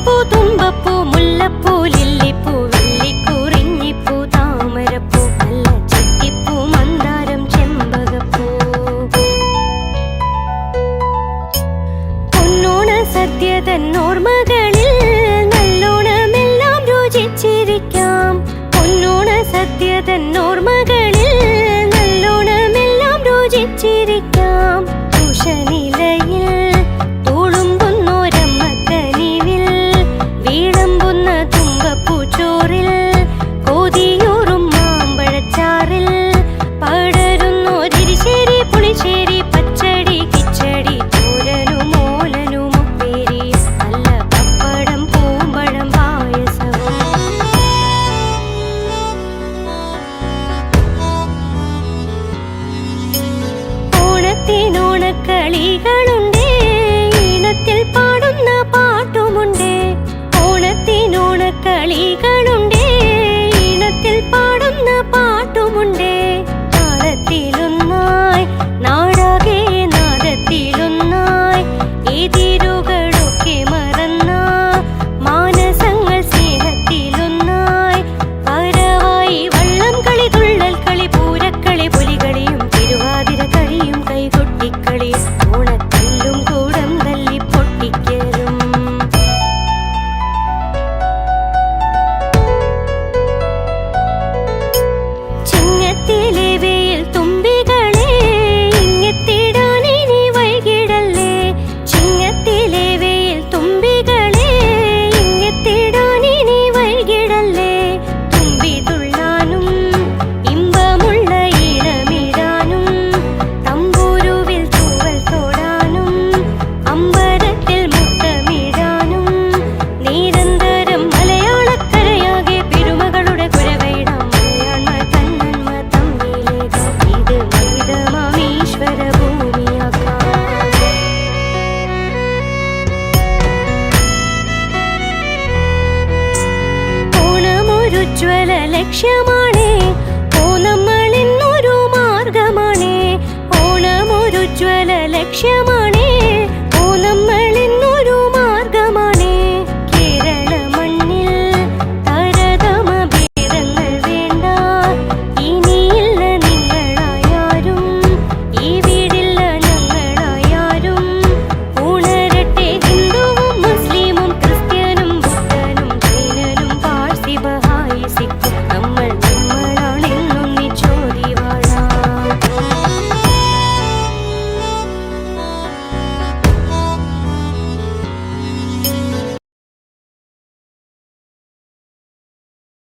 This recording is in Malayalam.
അത്തപ്പൂ തുമ്പപ്പൂ മുല്ലപ്പൂ ലില്ലിപ്പൂ വെള്ളിക്കുറിഞ്ഞിപ്പൂ താമരപ്പൂ നല്ല ചെത്തിപ്പൂ മന്ദാരം ചെമ്പകപ്പൂ പൊന്നോണ സദ്യ തന്നോർമ്മകളിൽ നല്ലോണമെല്ലാം രുചിച്ചിരിക്കാം പൊന്നോണ സദ്യ തന്നോർമ്മകളിൽ നല്ലോണമെല്ലാം രുചിച്ചിരിക്കാം ഉഷനിലയിൽ തുളുമ്പുന്നോരമ്മക്കനിവിൽ വീളമ്പുന്ന തുമ്പപ്പൂച്ചോറിൽ കൊതിയൂറും മാമ്പഴച്ചാറിൽ പടരുന്നോരിശേരി പുളിശ്ശേരി പച്ചടി കിച്ചടി ചോരനും മോലനും ഉപ്പേരി നല്ല പപ്പടം പൂമ്പഴം പായസവും ഓണത്തിനോണക്കളികളുണ്ടേ ഈണത്തിൽ പാടുന്ന പാട്ടുമുണ്ടേ ഓണത്തിനോണക്കളികളുണ്ടേ ഈണത്തിൽ പാടുന്ന പാട്ടുമുണ്ടേ താളത്തിലൊന്നായി നാടാകെ നാദത്തിലൊന്നായി എതിരുകളൊക്കെ മറന്ന മാനസങ്ങൾ സ്നേഹത്തിലൊന്നായി പരവായി വള്ളം കളി തുള്ളൽ കളി പൂരക്കളി പുലികളിയും തിരുവാതിര കളിയും കൈകൊട്ടിക്കളി ഓണത്തല്ലും കൂടം തല്ലി പൊട്ടിക്കലും ചിങ്ങത്തിലെ വെയിൽ തുമ്പികളെ ഇങ്ങെത്തിടാനിനി വൈകിടല്ലേ ചിങ്ങത്തിലെ വെയിൽ തുമ്പികളെ ഇങ്ങെത്തിടാനിനി വൈകിടല്ലേ തുമ്പി തുള്ളാനും ഇമ്പമുള്ള ഈണമിടാനും തമ്പൂരുവിൽ തൂവൽ തോടാനും അമ്പരത്തിൽ മുത്തമിടാനും നിരന്തരം മലയാളക്കരയാകെ പെരുമകളുടെ കുരവയിടാം മലയാള തന്നന്മ തമ്മിലേകാം ഇത് മഹിതമാമീശ്വര ഭൂമിയാക്കാം ഓണമൊരുജ്വല ലക്ഷ്യമാണേ ഓണം നമ്മളിന്നൊരു മാർഗമാണേ ഓണമൊരുജ്വല ലക്ഷ്യമാണ്